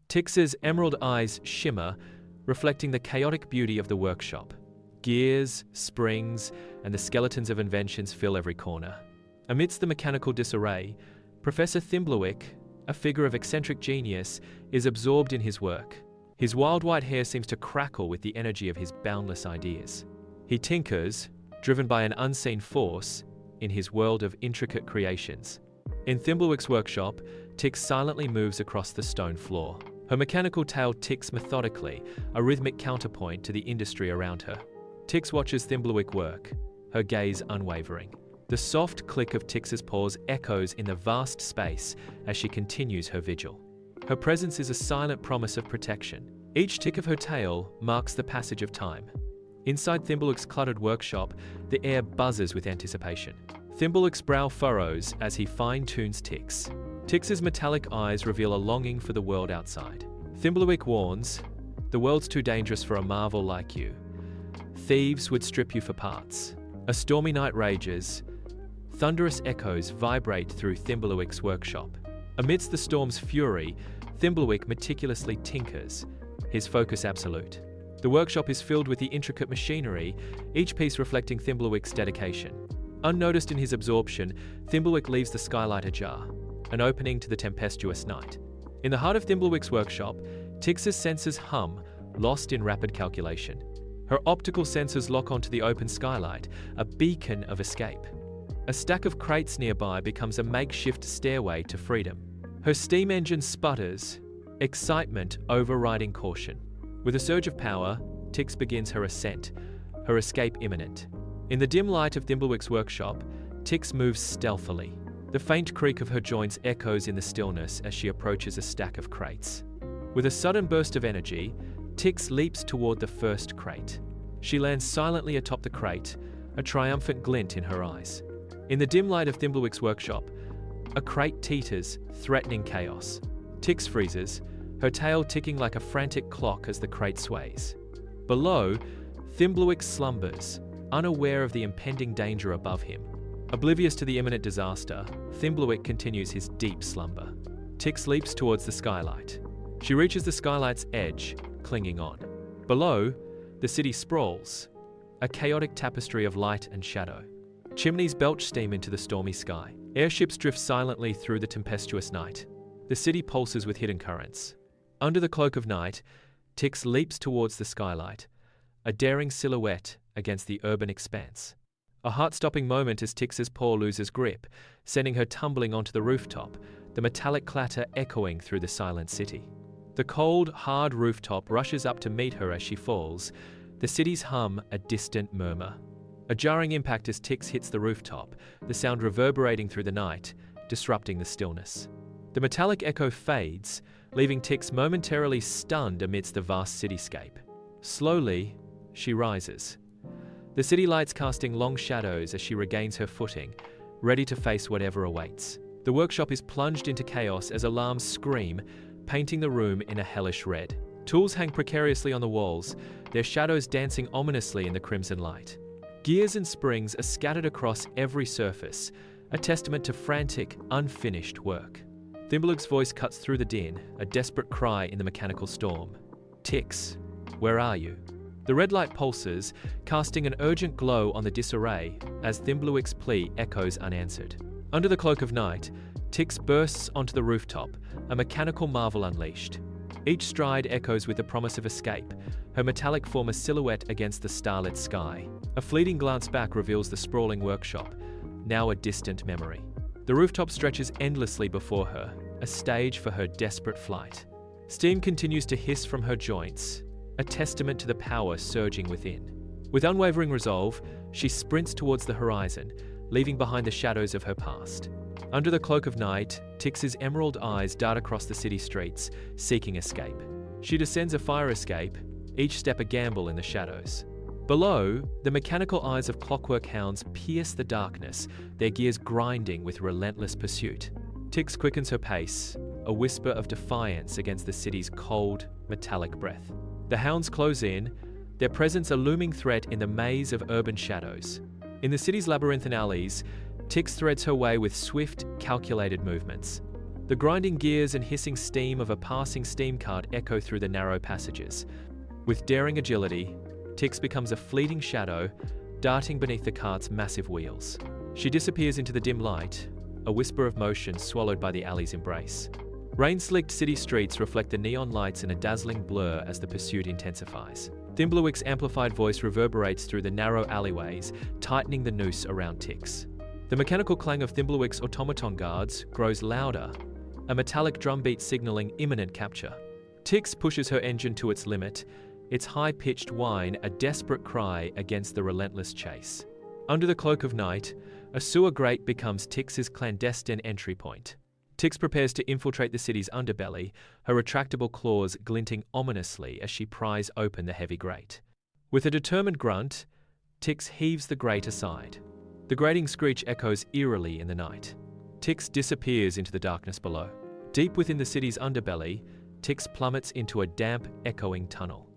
Tix's emerald eyes shimmer, reflecting the chaotic beauty of the workshop. Gears, springs, and the skeletons of inventions fill every corner. Amidst the mechanical disarray, Professor Thimblewick, a figure of eccentric genius, is absorbed in his work. His wild white hair seems to crackle with the energy of his boundless ideas. He tinkers, driven by an unseen force, in his world of intricate creations. In Thimblewick's workshop, Tix silently moves across the stone floor. Her mechanical tail ticks methodically, a rhythmic counterpoint to the industry around her. Tix watches Thimblewick work, her gaze unwavering. The soft click of Tix's paws echoes in the vast space as she continues her vigil. Her presence is a silent promise of protection. Each tick of her tail marks the passage of time. Inside Thimblewick's cluttered workshop, the air buzzes with anticipation. Thimblewick's brow furrows as he fine-tunes Tix. Tix's metallic eyes reveal a longing for the world outside. Thimblewick warns, "The world's too dangerous for a marvel like you. Thieves would strip you for parts." A stormy night rages. Thunderous echoes vibrate through Thimblewick's workshop. Amidst the storm's fury, Thimblewick meticulously tinkers, his focus absolute. The workshop is filled with the intricate machinery, each piece reflecting Thimblewick's dedication. Unnoticed in his absorption, Thimblewick leaves the skylight ajar, an opening to the tempestuous night. In the heart of Thimblewick's workshop, Tix's senses hum, lost in rapid calculation. Her optical sensors lock onto the open skylight, a beacon of escape. A stack of crates nearby becomes a makeshift stairway to freedom. Her steam engine sputters, excitement overriding caution. With a surge of power, Tix begins her ascent, her escape imminent. In the dim light of Thimblewick's workshop, Tix moves stealthily. The faint creak of her joints echoes in the stillness as she approaches a stack of crates. With a sudden burst of energy, Tix leaps toward the first crate. She lands silently atop the crate, a triumphant glint in her eyes. In the dim light of Thimblewick's workshop, a crate teeters, threatening chaos. Tix freezes, her tail ticking like a frantic clock as the crate sways. Below, Thimblewick slumbers, unaware of the impending danger above him. Oblivious to the imminent disaster, Thimblewick continues his deep slumber. Tix leaps towards the skylight. She reaches the skylight's edge, clinging on. Below, the city sprawls, a chaotic tapestry of light and shadow. Chimneys belch steam into the stormy sky. Airships drift silently through the tempestuous night. The city pulses with hidden currents. Under the cloak of night, Tix leaps towards the skylight, a daring silhouette against the urban expanse. A heart-stopping moment as Tix's paw loses grip, sending her tumbling onto the rooftop, the metallic clatter echoing through the silent city. The cold, hard rooftop rushes up to meet her as she falls, the city's hum a distant murmur. A jarring impact as Tix hits the rooftop, the sound reverberating through the night, disrupting the stillness. The metallic echo fades, leaving Tix momentarily stunned amidst the vast cityscape. Slowly, she rises. The city lights casting long shadows as she regains her footing, ready to face whatever awaits. The workshop is plunged into chaos as alarms scream, painting the room in a hellish red. Tools hang precariously on the walls, their shadows dancing ominously in the crimson light. Gears and springs are scattered across every surface, a testament to frantic, unfinished work. Thimblewick's voice cuts through the din, a desperate cry in the mechanical storm. "Tix, where are you?" The red light pulses, casting an urgent glow on the disarray as Thimblewick's plea echoes unanswered. Under the cloak of night, Tix bursts onto the rooftop, a mechanical marvel unleashed. Each stride echoes with the promise of escape, her metallic form a silhouette against the starlit sky. A fleeting glance back reveals the sprawling workshop, now a distant memory. The rooftop stretches endlessly before her, a stage for her desperate flight. Steam continues to hiss from her joints, a testament to the power surging within. With unwavering resolve, she sprints towards the horizon, leaving behind the shadows of her past. Under the cloak of night, Tix's emerald eyes dart across the city streets, seeking escape. She descends a fire escape, each step a gamble in the shadows. Below, the mechanical eyes of Clockwork hounds pierce the darkness, their gears grinding with relentless pursuit. Tix quickens her pace, a whisper of defiance against the city's cold, metallic breath. The hounds close in, their presence a looming threat in the maze of urban shadows. In the city's labyrinthine alleys, Tix threads her way with swift, calculated movements. The grinding gears and hissing steam of a passing steam cart echo through the narrow passages. With daring agility, Tix becomes a fleeting shadow, darting beneath the cart's massive wheels. She disappears into the dim light, a whisper of motion swallowed by the alley's embrace. Rain-slicked city streets reflect the neon lights in a dazzling blur as the pursuit intensifies. Thimblewick's amplified voice reverberates through the narrow alleyways, tightening the noose around Tix. The mechanical clang of Thimblewick's automaton guards grows louder, a metallic drumbeat signaling imminent capture. Tix pushes her engine to its limit, its high-pitched whine a desperate cry against the relentless chase. Under the cloak of night, a sewer grate becomes Tix's clandestine entry point. Tix prepares to infiltrate the city's underbelly, her retractable claws glinting ominously as she pries open the heavy grate. With a determined grunt, Tix heaves the grate aside. The grating screech echoes eerily in the night. Tix disappears into the darkness below. Deep within the city's underbelly, Tix plummets into a damp, echoing tunnel.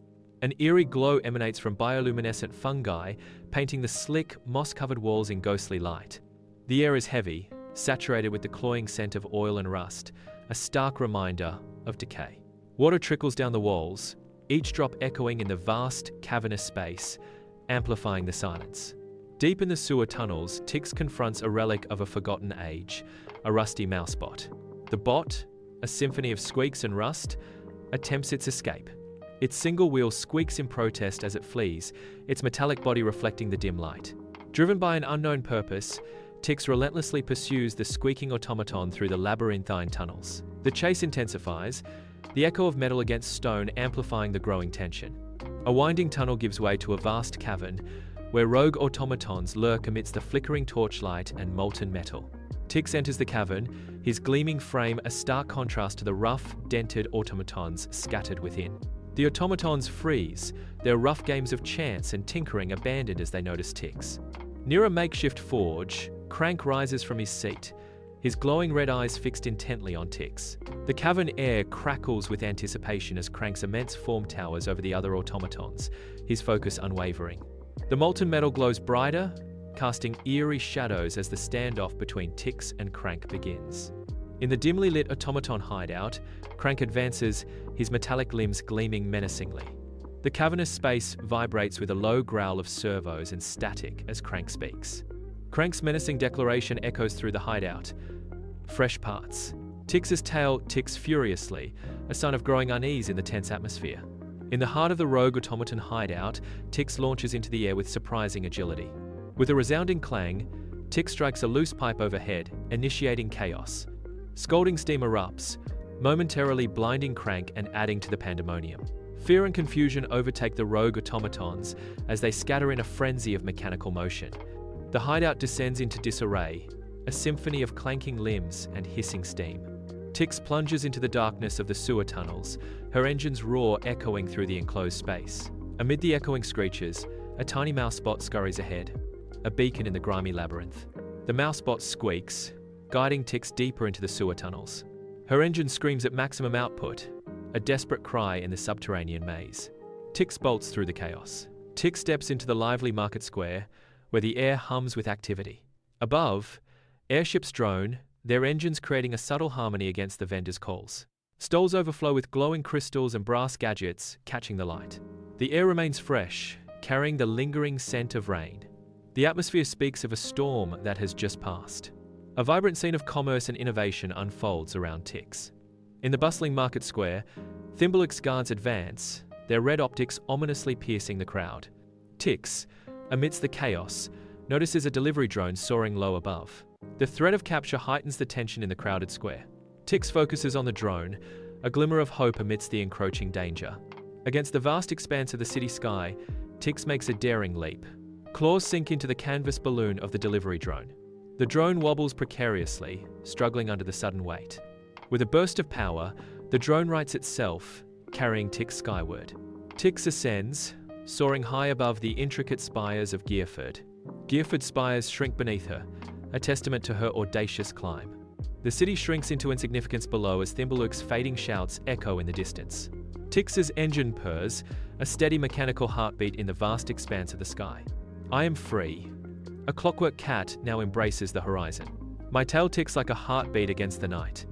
An eerie glow emanates from bioluminescent fungi, painting the slick, moss-covered walls in ghostly light. The air is heavy, saturated with the cloying scent of oil and rust, a stark reminder of decay. Water trickles down the walls, each drop echoing in the vast, cavernous space, amplifying the silence. Deep in the sewer tunnels, Tix confronts a relic of a forgotten age, a rusty mousebot. The bot, a symphony of squeaks and rust, attempts its escape. Its single wheel squeaks in protest as it flees, its metallic body reflecting the dim light. Driven by an unknown purpose, Tix relentlessly pursues the squeaking automaton through the labyrinthine tunnels. The chase intensifies, the echo of metal against stone amplifying the growing tension. A winding tunnel gives way to a vast cavern, where rogue automatons lurk amidst the flickering torchlight and molten metal. Tix enters the cavern, his gleaming frame a stark contrast to the rough, dented automatons scattered within. The automatons freeze, their rough games of chance and tinkering abandoned as they notice Tix. Near a makeshift forge, Crank rises from his seat, his glowing red eyes fixed intently on Tix. The cavern air crackles with anticipation as Crank's immense form towers over the other automatons, his focus unwavering. The molten metal glows brighter, casting eerie shadows as the standoff between Tix and Crank begins. In the dimly lit automaton hideout, Crank advances, his metallic limbs gleaming menacingly. The cavernous space vibrates with a low growl of servos and static as Crank speaks. Crank's menacing declaration echoes through the hideout. Fresh parts. Tix's tail ticks furiously, a sign of growing unease in the tense atmosphere. In the heart of the rogue automaton hideout, Tix launches into the air with surprising agility. With a resounding clang, Tix strikes a loose pipe overhead, initiating chaos. Scalding steam erupts, momentarily blinding Crank and adding to the pandemonium. Fear and confusion overtake the rogue automatons as they scatter in a frenzy of mechanical motion. The hideout descends into disarray, a symphony of clanking limbs and hissing steam. Tix plunges into the darkness of the sewer tunnels, her engine's roar echoing through the enclosed space. Amid the echoing screeches, a tiny mousebot scurries ahead, a beacon in the grimy labyrinth. The mousebot squeaks, guiding Tix deeper into the sewer tunnels. Her engine screams at maximum output, a desperate cry in the subterranean maze. Tix bolts through the chaos. Tix steps into the lively market square, where the air hums with activity. Above, airships drone, their engines creating a subtle harmony against the vendors' calls. Stalls overflow with glowing crystals and brass gadgets, catching the light. The air remains fresh, carrying the lingering scent of rain. The atmosphere speaks of a storm that has just passed. A vibrant scene of commerce and innovation unfolds around Tix. In the bustling market square, Thimblewick's guards advance, their red optics ominously piercing the crowd. Tix, amidst the chaos, notices a delivery drone soaring low above. The threat of capture heightens the tension in the crowded square. Tix focuses on the drone, a glimmer of hope amidst the encroaching danger. Against the vast expanse of the city sky, Tix makes a daring leap. Claws sink into the canvas balloon of the delivery drone. The drone wobbles precariously, struggling under the sudden weight. With a burst of power, the drone rights itself, carrying Tix skyward. Tix ascends, soaring high above the intricate spires of Gearford. Gearford's spires shrink beneath her, a testament to her audacious climb. The city shrinks into insignificance below as Thimblewick's fading shouts echo in the distance. Tix's engine purrs, a steady mechanical heartbeat in the vast expanse of the sky. I am free. A clockwork cat now embraces the horizon. My tail ticks like a heartbeat against the night.